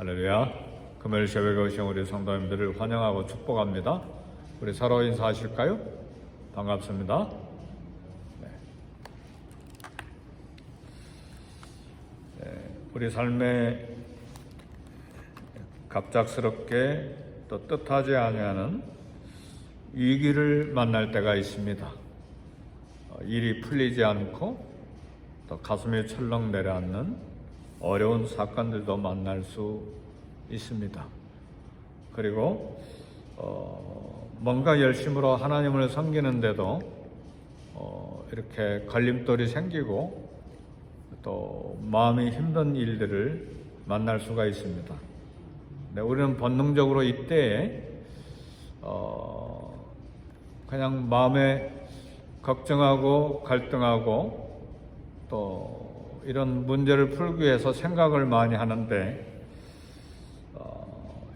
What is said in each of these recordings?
할렐루야. 금요일 새벽에 오신 우리 성도님들을 환영하고 축복합니다. 우리 서로 인사하실까요? 반갑습니다. 우리 삶에 갑작스럽게 또 뜻하지 아니하는 위기를 만날 때가 있습니다. 일이 풀리지 않고 또 가슴이 철렁 내려앉는 어려운 사건들도 만날 수 있습니다. 그리고 뭔가 열심으로 하나님을 섬기는데도 이렇게 걸림돌이 생기고 또 마음이 힘든 일들을 만날 수가 있습니다. 네, 우리는 본능적으로 이때에 그냥 마음에 걱정하고 갈등하고 또 이런 문제를 풀기 위해서 생각을 많이 하는데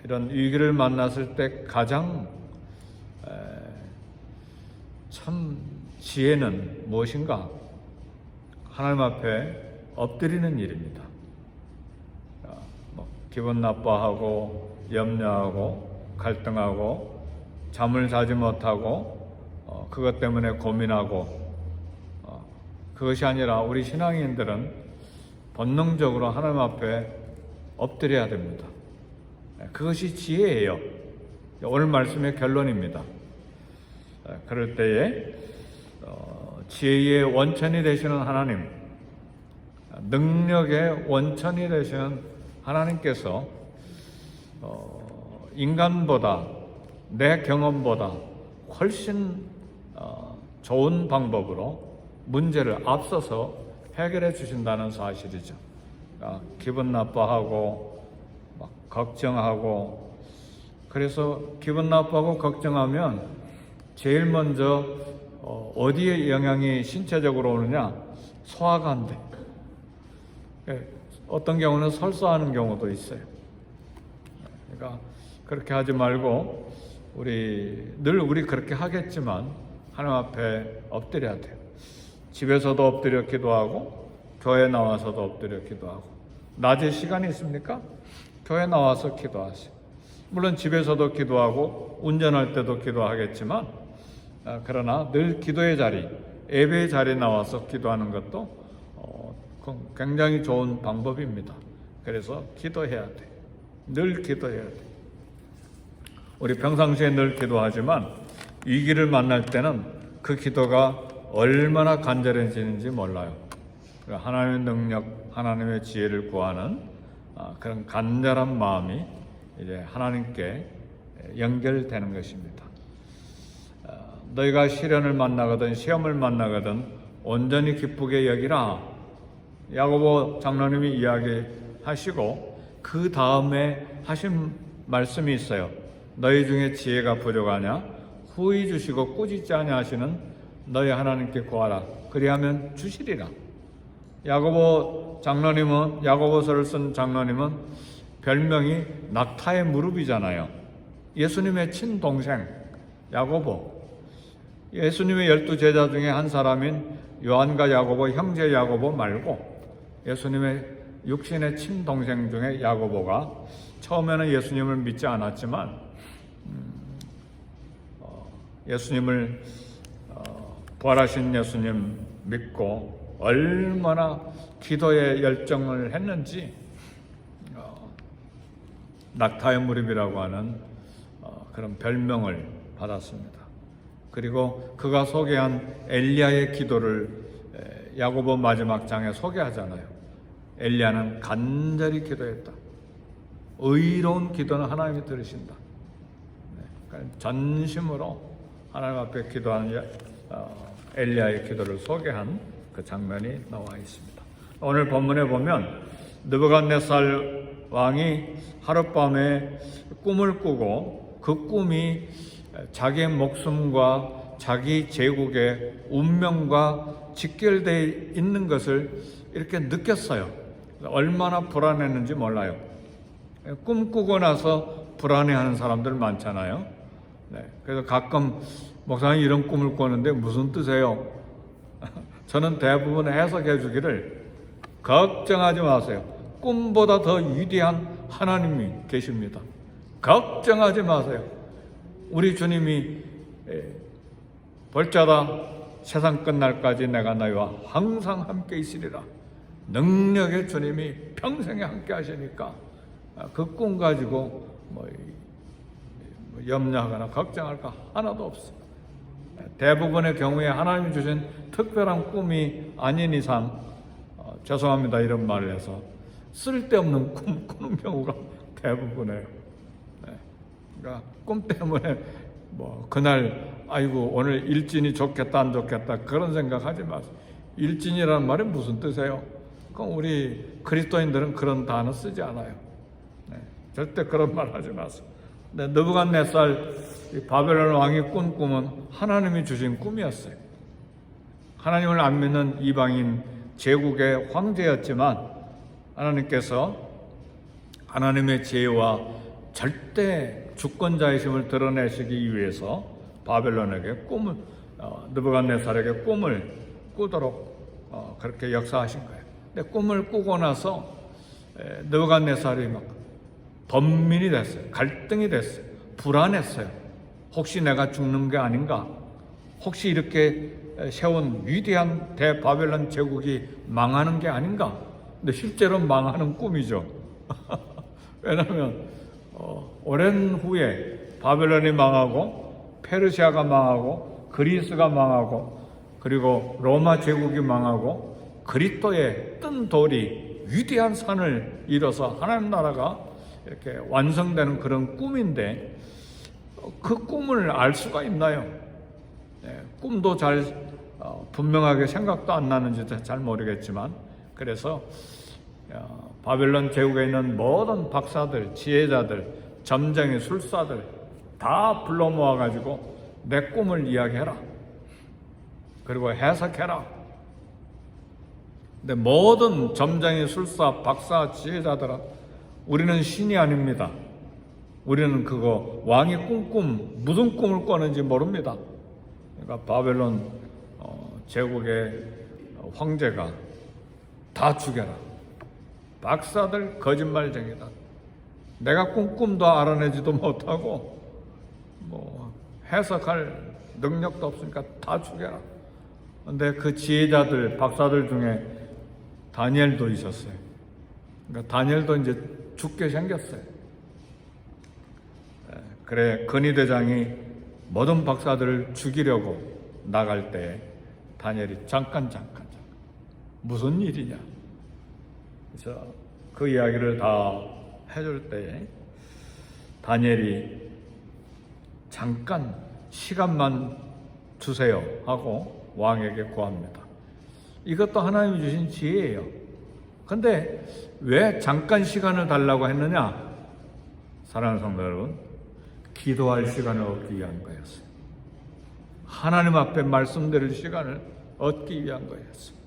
이런 위기를 만났을 때 가장 참 지혜는 무엇인가? 하나님 앞에 엎드리는 일입니다. 기분 나빠하고 염려하고 갈등하고 잠을 자지 못하고 그것 때문에 고민하고 그것이 아니라 우리 신앙인들은 본능적으로 하나님 앞에 엎드려야 됩니다. 그것이 지혜예요. 오늘 말씀의 결론입니다. 그럴 때에 지혜의 원천이 되시는 하나님, 능력의 원천이 되시는 하나님께서 인간보다 내 경험보다 훨씬 좋은 방법으로 문제를 앞서서 해결해 주신다는 사실이죠. 기분 나빠하고 막 걱정하고, 그래서 기분 나빠하고 걱정하면 제일 먼저 어디에 영향이 신체적으로 오느냐? 소화가 안 돼. 어떤 경우는 설사하는 경우도 있어요. 그러니까 그렇게 하지 말고 우리 그렇게 하겠지만 하나님 앞에 엎드려야 돼요. 집에서도 엎드려 기도하고 교회 나와서도 엎드려 기도하고. 낮에 시간이 있습니까? 교회 나와서 기도하세요. 물론 집에서도 기도하고 운전할 때도 기도하겠지만 그러나 늘 기도의 자리, 예배의 자리에 나와서 기도하는 것도 굉장히 좋은 방법입니다. 그래서 기도해야 돼. 늘 기도해야 돼. 우리 평상시에 늘 기도하지만 위기를 만날 때는 그 기도가 얼마나 간절해지는지 몰라요. 하나님의 능력, 하나님의 지혜를 구하는 그런 간절한 마음이 이제 하나님께 연결되는 것입니다. 너희가 시련을 만나거든 시험을 만나거든 온전히 기쁘게 여기라. 야고보 장로님이 이야기하시고 그 다음에 하신 말씀이 있어요. 너희 중에 지혜가 부족하냐? 후히 주시고 꾸짖지 아니하시는 너희 하나님께 구하라. 그리하면 주시리라. 야고보서를 쓴 장로님은 별명이 낙타의 무릎이잖아요. 예수님의 친동생 야고보. 예수님의 12제자 중에 한 사람인 요한과 야고보, 형제 야고보 말고 예수님의 육신의 친동생 중에 야고보가 처음에는 예수님을 믿지 않았지만 예수님을 부활하신 예수님 믿고 얼마나 기도에 열정을 했는지 낙타의 무릎이라고 하는 그런 별명을 받았습니다. 그리고 그가 소개한 엘리야의 기도를 야고보 마지막 장에 소개하잖아요. 엘리야는 간절히 기도했다. 의로운 기도는 하나님이 들으신다. 그러니까 전심으로 하나님 앞에 기도하는 엘리야의 기도를 소개한 그 장면이 나와 있습니다. 오늘 본문에 보면 느부갓네살 왕이 하룻밤에 꿈을 꾸고 그 꿈이 자기의 목숨과 자기 제국의 운명과 직결되어 있는 것을 이렇게 느꼈어요. 얼마나 불안했는지 몰라요. 꿈꾸고 나서 불안해하는 사람들 많잖아요. 그래서 가끔 목사님 이런 꿈을 꾸는데 무슨 뜻이에요? 저는 대부분 해석해 주기를 걱정하지 마세요. 꿈보다 더 위대한 하나님이 계십니다. 걱정하지 마세요. 우리 주님이 볼자다 세상 끝날까지 내가 너희와 항상 함께 있으리라. 능력의 주님이 평생에 함께 하시니까 그 꿈 가지고 염려하거나 걱정할 거 하나도 없어요. 대부분의 경우에 하나님이 주신 특별한 꿈이 아닌 이상 죄송합니다 이런 말을 해서 쓸데없는 꿈 꾸는 경우가 대부분이에요. 그러니까 꿈 때문에 그날 아이고 오늘 일진이 좋겠다 안 좋겠다 그런 생각하지 마세요. 일진이라는 말이 무슨 뜻이에요? 그럼 우리 그리스도인들은 그런 단어 쓰지 않아요. 절대 그런 말 하지 마세요. 느부갓네살 바벨론 왕이 꾼 꿈은 하나님이 주신 꿈이었어요. 하나님을 안 믿는 이방인 제국의 황제였지만 하나님께서 하나님의 지혜와 절대 주권자이심을 드러내시기 위해서 바벨론에게 느부갓네살에게 꿈을 꾸도록 그렇게 역사하신 거예요. 근데 꿈을 꾸고 나서 느부갓네살이 막 번민이 됐어요. 갈등이 됐어요. 불안했어요. 혹시 내가 죽는 게 아닌가? 혹시 이렇게 세운 위대한 대바벨론 제국이 망하는 게 아닌가? 근데 실제로 망하는 꿈이죠. 왜냐하면 오랜 후에 바벨론이 망하고 페르시아가 망하고 그리스가 망하고 그리고 로마 제국이 망하고 그리스도의 뜬 돌이 위대한 산을 이뤄서 하나님 나라가 이렇게 완성되는 그런 꿈인데 그 꿈을 알 수가 있나요? 꿈도 잘 분명하게 생각도 안 나는지 잘 모르겠지만 그래서 바벨론 제국에 있는 모든 박사들, 지혜자들, 점쟁이, 술사들 다 불러 모아가지고 내 꿈을 이야기해라. 그리고 해석해라. 근데 모든 점쟁이, 술사, 박사, 지혜자들은 우리는 신이 아닙니다. 우리는 그거 왕이 무슨 꿈을 꿔는지 모릅니다. 그러니까 바벨론 제국의 황제가 다 죽여라. 박사들 거짓말쟁이다. 내가 꿈도 알아내지도 못하고 해석할 능력도 없으니까 다 죽여라. 근데 그 지혜자들, 박사들 중에 다니엘도 있었어요. 그러니까 다니엘도 이제 죽게 생겼어요. 그래 근위대장이 모든 박사들을 죽이려고 나갈 때 다니엘이 잠깐 무슨 일이냐. 그래서 그 이야기를 다 해줄 때 다니엘이 잠깐 시간만 주세요 하고 왕에게 구합니다. 이것도 하나님이 주신 지혜예요. 근데 왜 잠깐 시간을 달라고 했느냐? 사랑하는 성도 여러분, 기도할 시간을 얻기 위한 거였어요. 하나님 앞에 말씀드릴 시간을 얻기 위한 거였어요.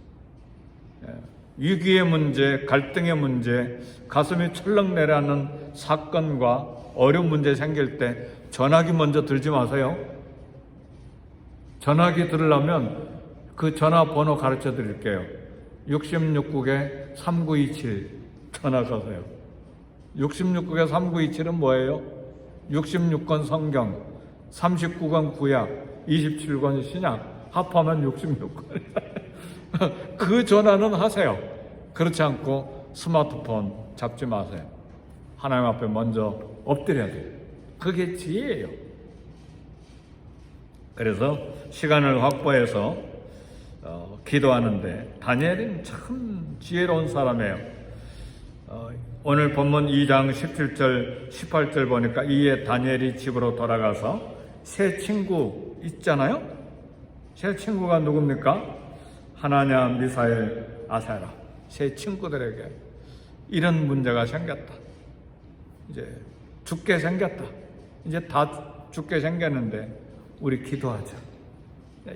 위기의 문제, 갈등의 문제, 가슴이 철렁 내려앉는 사건과 어려운 문제 생길 때 전화기 먼저 들지 마세요. 전화기 들으려면 그 전화번호 가르쳐 드릴게요. 66국에 3927 전화 가세요. 66국에 3927은 뭐예요? 66권 성경, 39권 구약, 27권 신약 합하면 66권. 그 전화는 하세요. 그렇지 않고 스마트폰 잡지 마세요. 하나님 앞에 먼저 엎드려야 돼요. 그게 지혜예요. 그래서 시간을 확보해서 기도하는데 다니엘은 참 지혜로운 사람이에요. 오늘 본문 2장 17절 18절 보니까 이에 다니엘이 집으로 돌아가서 새 친구 있잖아요. 새 친구가 누굽니까? 하나냐, 미사엘, 아사랴. 새 친구들에게 이런 문제가 생겼다. 이제 죽게 생겼다. 이제 다 죽게 생겼는데 우리 기도하자.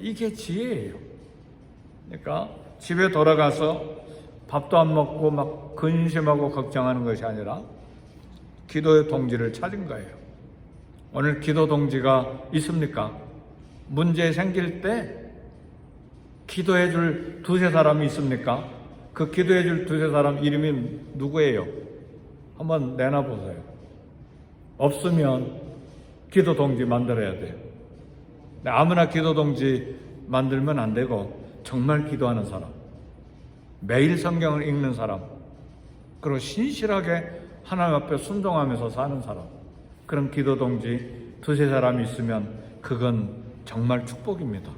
이게 지혜예요. 그러니까 집에 돌아가서 밥도 안 먹고 막 근심하고 걱정하는 것이 아니라 기도의 동지를 찾은 거예요. 오늘 기도 동지가 있습니까? 문제 생길 때 기도해 줄 두세 사람이 있습니까? 그 기도해 줄 두세 사람 이름이 누구예요? 한번 내놔보세요. 없으면 기도 동지 만들어야 돼요. 아무나 기도 동지 만들면 안 되고 정말 기도하는 사람, 매일 성경을 읽는 사람, 그리고 신실하게 하나님 앞에 순종하면서 사는 사람, 그런 기도 동지 두세 사람이 있으면 그건 정말 축복입니다.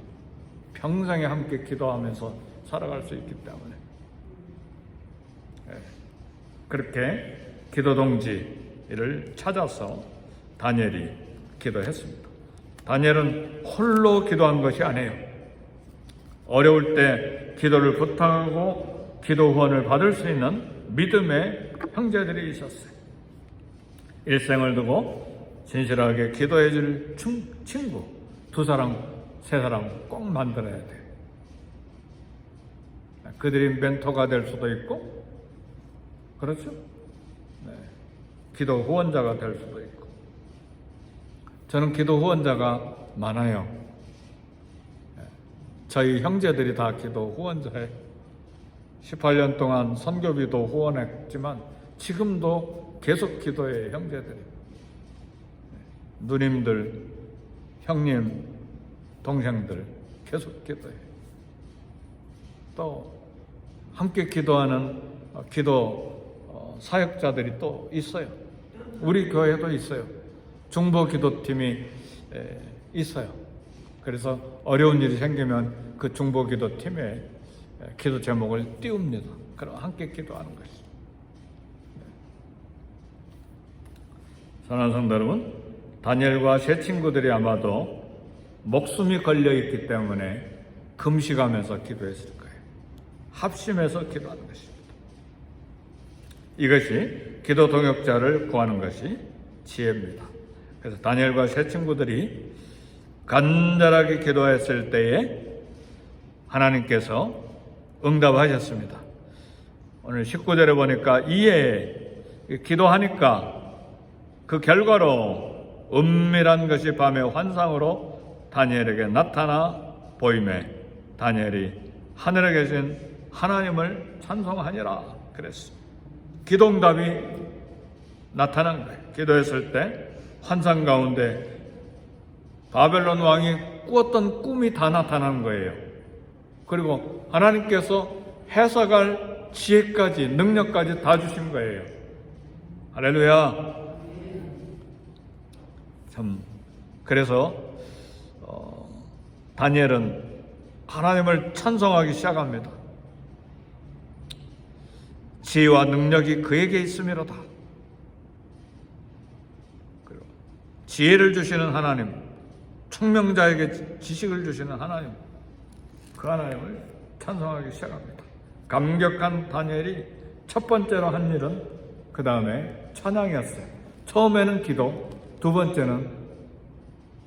평생에 함께 기도하면서 살아갈 수 있기 때문에. 그렇게 기도 동지를 찾아서 다니엘이 기도했습니다. 다니엘은 홀로 기도한 것이 아니에요. 어려울 때 기도를 부탁하고 기도 후원을 받을 수 있는 믿음의 형제들이 있었어요. 일생을 두고 진실하게 기도해 줄 친구, 두 사람, 세 사람 꼭 만들어야 돼요. 그들이 멘토가 될 수도 있고, 그렇죠? 네. 기도 후원자가 될 수도 있고. 저는 기도 후원자가 많아요. 저희 형제들이 다 기도 후원자예요. 18년 동안 선교비도 후원했지만 지금도 계속 기도해요, 형제들이. 누님들, 형님, 동생들 계속 기도해요. 또 함께 기도하는 기도 사역자들이 또 있어요. 우리 교회도 있어요. 중보 기도팀이 있어요. 그래서 어려운 일이 생기면 그 중보 기도팀에 기도 제목을 띄웁니다. 그럼 함께 기도하는 것이죠. 사랑하는 성도 여러분, 다니엘과 세 친구들이 아마도 목숨이 걸려있기 때문에 금식하면서 기도했을 거예요. 합심해서 기도하는 것입니다. 이것이 기도 동역자를 구하는 것이 지혜입니다. 그래서 다니엘과 세 친구들이 간절하게 기도했을 때에 하나님께서 응답하셨습니다. 오늘 19절에 보니까 이에 기도하니까 그 결과로 은밀한 것이 밤의 환상으로 다니엘에게 나타나 보임에 다니엘이 하늘에 계신 하나님을 찬송하니라 그랬습니다. 기도응답이 나타난 거예요. 기도했을 때 환상 가운데 바벨론 왕이 꾸었던 꿈이 다 나타난 거예요. 그리고 하나님께서 해석할 지혜까지, 능력까지 다 주신 거예요. 할렐루야. 참, 그래서 다니엘은 하나님을 찬송하기 시작합니다. 지혜와 능력이 그에게 있음이로다. 그리고 지혜를 주시는 하나님, 총명자에게 지식을 주시는 하나님, 그 하나님을 찬송하기 시작합니다. 감격한 다니엘이 첫 번째로 한 일은 그 다음에 찬양이었어요. 처음에는 기도, 두 번째는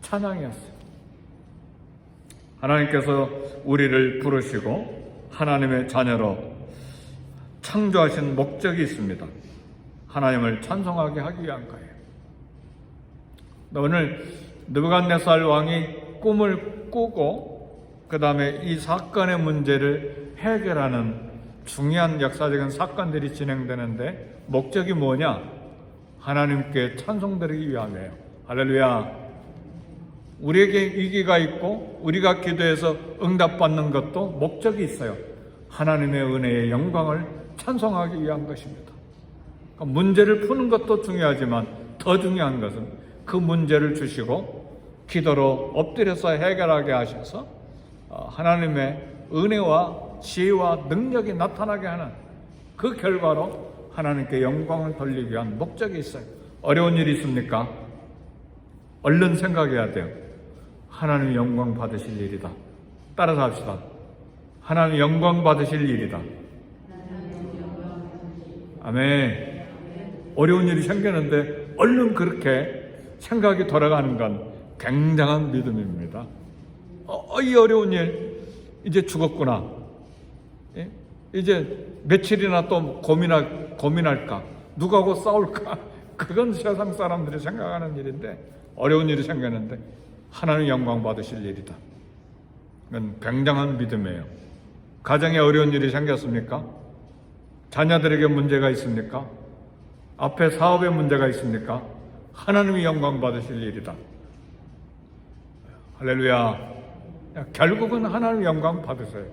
찬양이었어요. 하나님께서 우리를 부르시고 하나님의 자녀로 창조하신 목적이 있습니다. 하나님을 찬송하게 하기 위한 거예요. 오늘 느부갓네살 왕이 꿈을 꾸고 그 다음에 이 사건의 문제를 해결하는 중요한 역사적인 사건들이 진행되는데 목적이 뭐냐? 하나님께 찬송드리기 위함이에요. 할렐루야. 우리에게 위기가 있고 우리가 기도해서 응답받는 것도 목적이 있어요. 하나님의 은혜의 영광을 찬송하기 위한 것입니다. 그러니까 문제를 푸는 것도 중요하지만 더 중요한 것은 그 문제를 주시고 기도로 엎드려서 해결하게 하셔서 하나님의 은혜와 지혜와 능력이 나타나게 하는 그 결과로 하나님께 영광을 돌리기 위한 목적이 있어요. 어려운 일이 있습니까? 얼른 생각해야 돼요. 하나님 영광 받으실 일이다. 따라서 합시다. 하나님 영광 받으실 일이다. 아멘. 어려운 일이 생기는데 얼른 그렇게 생각이 돌아가는 건 굉장한 믿음입니다. 이 어려운 일 이제 죽었구나. 예? 이제 며칠이나 또 고민할까? 누구하고 싸울까? 그건 세상 사람들이 생각하는 일인데 어려운 일이 생겼는데 하나님 영광 받으실 일이다. 이건 굉장한 믿음이에요. 가정에 어려운 일이 생겼습니까? 자녀들에게 문제가 있습니까? 앞에 사업에 문제가 있습니까? 하나님이 영광 받으실 일이다. 할렐루야. 결국은 하나님 영광 받으세요.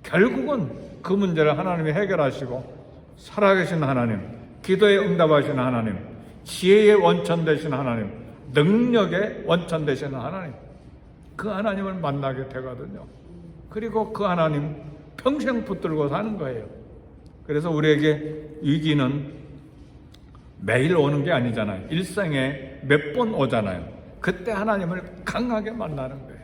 결국은 그 문제를 하나님이 해결하시고, 살아계신 하나님, 기도에 응답하시는 하나님, 지혜의 원천 되신 하나님, 능력의 원천 되시는 하나님, 그 하나님을 만나게 되거든요. 그리고 그 하나님 평생 붙들고 사는 거예요. 그래서 우리에게 위기는 매일 오는 게 아니잖아요. 일생에 몇 번 오잖아요. 그때 하나님을 강하게 만나는 거예요.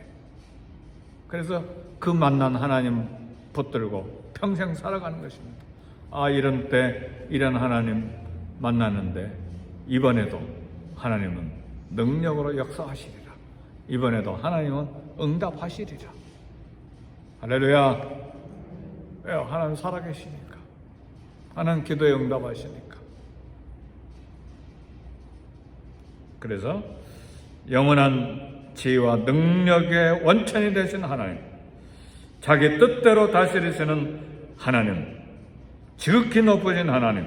그래서 그 만난 하나님 붙들고 평생 살아가는 것입니다. 이런 때 이런 하나님 만나는데 이번에도 하나님은 능력으로 역사하시리라. 이번에도 하나님은 응답하시리라. 할렐루야. 왜요? 하나님 살아계시니까. 하나님 기도에 응답하시니까. 그래서 영원한 지혜와 능력의 원천이 되신 하나님, 자기 뜻대로 다스리시는 하나님, 지극히 높으신 하나님,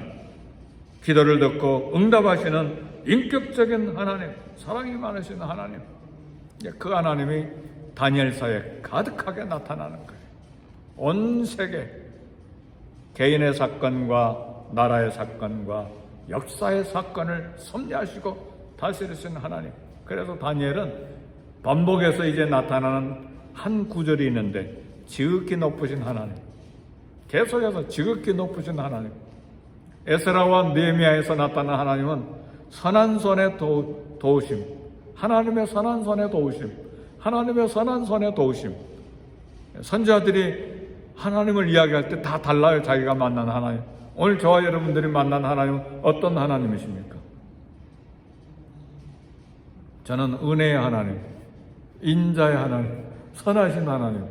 기도를 듣고 응답하시는 인격적인 하나님, 사랑이 많으신 하나님, 그 하나님이 다니엘서에 가득하게 나타나는 거예요. 온 세계, 개인의 사건과 나라의 사건과 역사의 사건을 섭리하시고 다스리시는 하나님. 그래서 다니엘은 반복해서 이제 나타나는 한 구절이 있는데, 지극히 높으신 하나님, 계속해서 지극히 높으신 하나님. 에스라와 느헤미야에서 나타난 하나님은 선한 손의 도우심, 하나님의 선한 손의 도우심, 하나님의 선한 손의 도우심. 선지자들이 하나님을 이야기할 때 다 달라요. 자기가 만난 하나님. 오늘 저와 여러분들이 만난 하나님은 어떤 하나님이십니까? 저는 은혜의 하나님, 인자의 하나님, 선하신 하나님,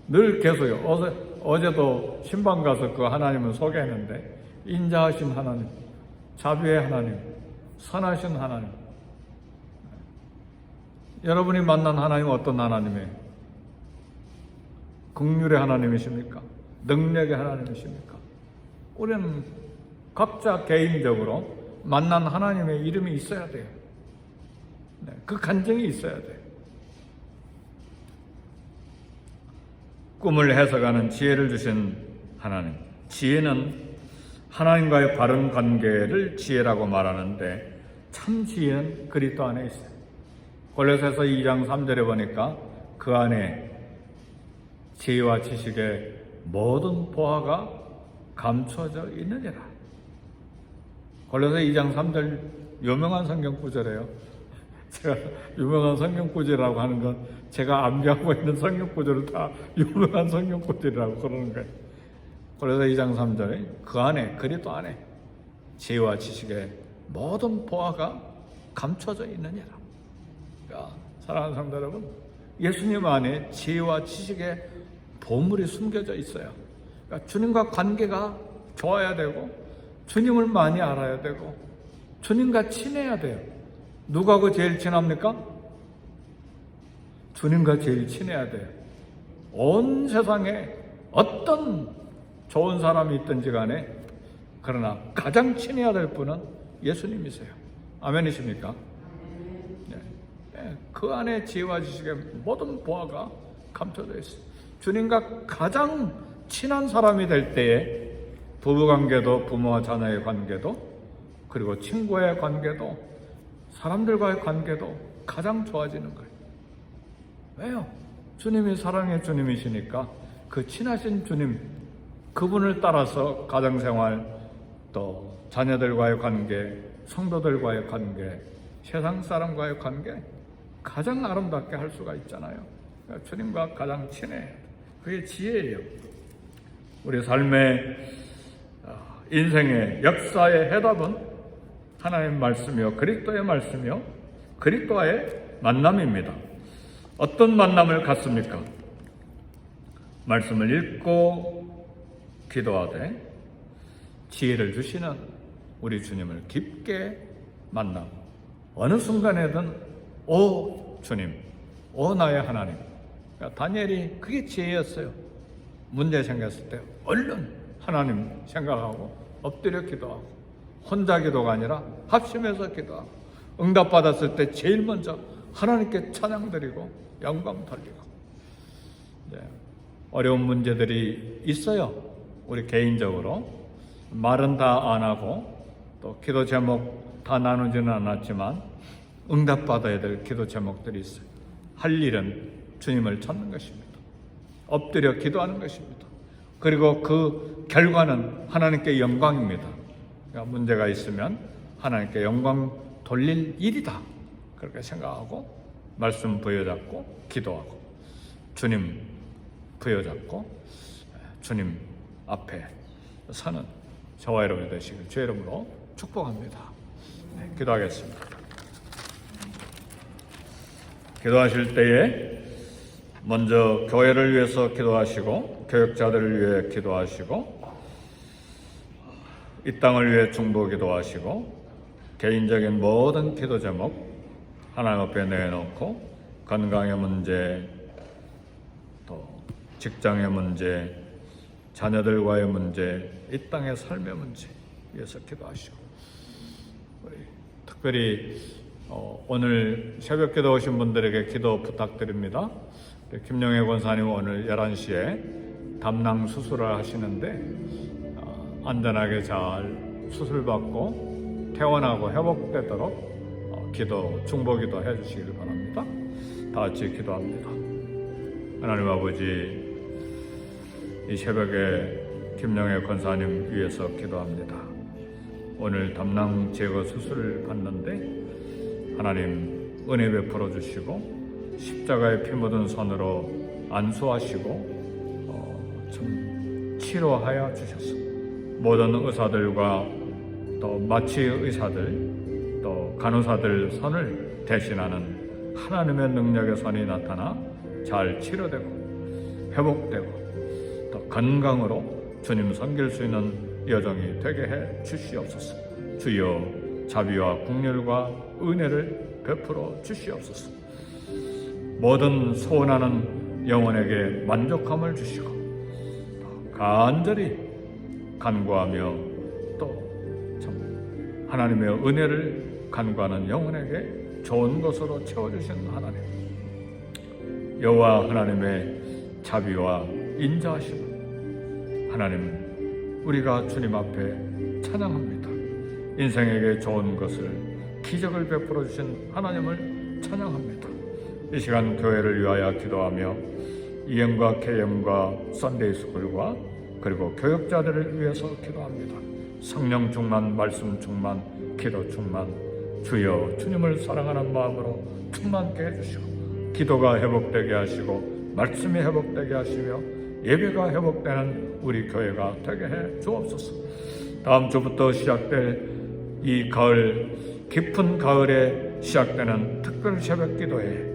늘 계속요. 어제도 신방 가서 그 하나님을 소개했는데, 인자하신 하나님, 자비의 하나님, 선하신 하나님. 여러분이 만난 하나님은 어떤 하나님이에요? 긍휼의 하나님이십니까? 능력의 하나님이십니까? 우리는 각자 개인적으로 만난 하나님의 이름이 있어야 돼요. 그 간증이 있어야 돼요. 꿈을 해석하는 지혜를 주신 하나님. 지혜는 하나님과의 바른 관계를 지혜라고 말하는데, 참 지혜는 그리스도 안에 있어요. 골로새서 2장 3절에 보니까 그 안에 지혜와 지식의 모든 보화가 감춰져 있느니라. 골로새 2장 3절 유명한 성경 구절이에요. 제가 유명한 성경 구절이라고 하는 건 제가 암기하고 있는 성경 구절을 다 유명한 성경 구절이라고 그러는 거예요. 골로새 2장 3절에 그 안에, 그리스도 안에 지혜와 지식의 모든 보화가 감춰져 있느니라. 그러니까 사랑하는 성도 여러분, 예수님 안에 지혜와 지식의 보물이 숨겨져 있어요. 그러니까 주님과 관계가 좋아야 되고, 주님을 많이 알아야 되고, 주님과 친해야 돼요. 누구하고 제일 친합니까? 주님과 제일 친해야 돼요. 온 세상에 어떤 좋은 사람이 있든지 간에, 그러나 가장 친해야 될 분은 예수님이세요. 아멘이십니까? 네. 그 안에 지혜와 지식의 모든 보화가 감춰져 있어요. 주님과 가장 친한 사람이 될 때에 부부관계도, 부모와 자녀의 관계도, 그리고 친구의 관계도, 사람들과의 관계도 가장 좋아지는 거예요. 왜요? 주님이 사랑의 주님이시니까 그 친하신 주님, 그분을 따라서 가정생활, 또 자녀들과의 관계, 성도들과의 관계, 세상 사람과의 관계 가장 아름답게 할 수가 있잖아요. 그러니까 주님과 가장 친해요. 그게 지혜예요. 우리 삶의 인생의 역사의 해답은 하나님의 말씀이요, 그리스도의 말씀이요, 그리스도와의 만남입니다. 어떤 만남을 갖습니까? 말씀을 읽고 기도하되 지혜를 주시는 우리 주님을 깊게 만남. 어느 순간에든 오 주님, 오 나의 하나님. 그러니까 다니엘이 그게 지혜였어요. 문제 생겼을 때 얼른 하나님 생각하고 엎드려 기도하고, 혼자 기도가 아니라 합심해서 기도하고, 응답받았을 때 제일 먼저 하나님께 찬양드리고 영광 돌리고. 어려운 문제들이 있어요. 우리 개인적으로 말은 다 안 하고 또 기도 제목 다 나누지는 않았지만 응답받아야 될 기도 제목들이 있어요. 할 일은 주님을 찾는 것입니다. 엎드려 기도하는 것입니다. 그리고 그 결과는 하나님께 영광입니다. 그러니까 문제가 있으면 하나님께 영광 돌릴 일이다, 그렇게 생각하고 말씀 부여잡고 기도하고 주님 부여잡고 주님 앞에 서는 저와 여러분이 되시길 주의 이름으로 축복합니다. 기도하겠습니다. 기도하실 때에 먼저 교회를 위해서 기도하시고 교역자들을 위해 기도하시고 이 땅을 위해 중보 기도하시고 개인적인 모든 기도 제목 하나님 앞에 내놓고 건강의 문제, 또 직장의 문제, 자녀들과의 문제, 이 땅의 삶의 문제 위해서 기도하시고, 우리 특별히 오늘 새벽 기도 오신 분들에게 기도 부탁드립니다. 김영애 권사님 오늘 11시에 담낭 수술을 하시는데 안전하게 잘 수술받고 퇴원하고 회복되도록 기도, 중보기도 해주시길 바랍니다. 다 같이 기도합니다. 하나님 아버지, 이 새벽에 김영애 권사님 위해서 기도합니다. 오늘 담낭 제거 수술을 받는데 하나님 은혜 베풀어 주시고 십자가에 피 묻은 손으로 안수하시고 참 치료하여 주셨습니다. 모든 의사들과 또 마취 의사들 또 간호사들 손을 대신하는 하나님의 능력의 손이 나타나 잘 치료되고 회복되고 또 건강으로 주님 섬길 수 있는 여정이 되게 해 주시옵소서. 주여 자비와 긍휼과 은혜를 베풀어 주시옵소서. 모든 소원하는 영혼에게 만족함을 주시고 간절히 간구하며 또 참 하나님의 은혜를 간구하는 영혼에게 좋은 것으로 채워주신 하나님, 여호와 하나님의 자비와 인자하심, 하나님 우리가 주님 앞에 찬양합니다. 인생에게 좋은 것을 기적을 베풀어 주신 하나님을 찬양합니다. 이 시간 교회를 위하여 기도하며 EM과 KM과 썬데이스쿨과 그리고 교역자들을 위해서 기도합니다. 성령 충만, 말씀 충만, 기도 충만, 주여 주님을 사랑하는 마음으로 충만케 해주시고 기도가 회복되게 하시고 말씀이 회복되게 하시며 예배가 회복되는 우리 교회가 되게 해 주옵소서. 다음 주부터 시작될 이 가을, 깊은 가을에 시작되는 특별 새벽 기도에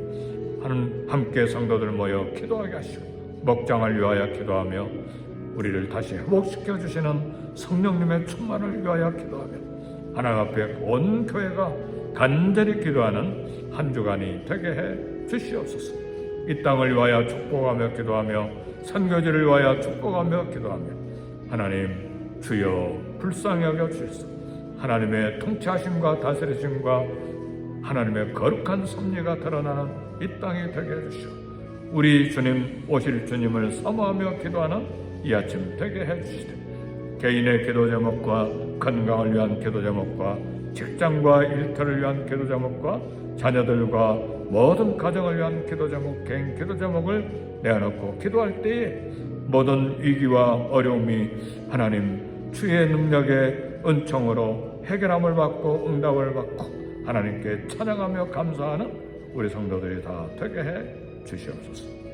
함께 성도들 모여 기도하게 하시고 목장을 위하여 기도하며 우리를 다시 회복시켜 주시는 성령님의 충만을 위하여 기도하며 하나님 앞에 온 교회가 간절히 기도하는 한 주간이 되게 해 주시옵소서. 이 땅을 위하여 축복하며 기도하며 선교지를 위하여 축복하며 기도하며 하나님 주여 불쌍히 여겨 주시옵소서. 하나님의 통치하심과 다스리심과 하나님의 거룩한 섭리가 드러나는 이 땅이 되게 해주시오. 우리 주님 오실 주님을 사모하며 기도하는 이 아침 되게 해주시되 개인의 기도 제목과 건강을 위한 기도 제목과 직장과 일터를 위한 기도 제목과 자녀들과 모든 가정을 위한 기도 제목, 개인 기도 제목을 내어놓고 기도할 때에 모든 위기와 어려움이 하나님 주의 능력의 은총으로 해결함을 받고 응답을 받고 하나님께 찬양하며 감사하는 우리 성도들이 다 되게 해 주시옵소서.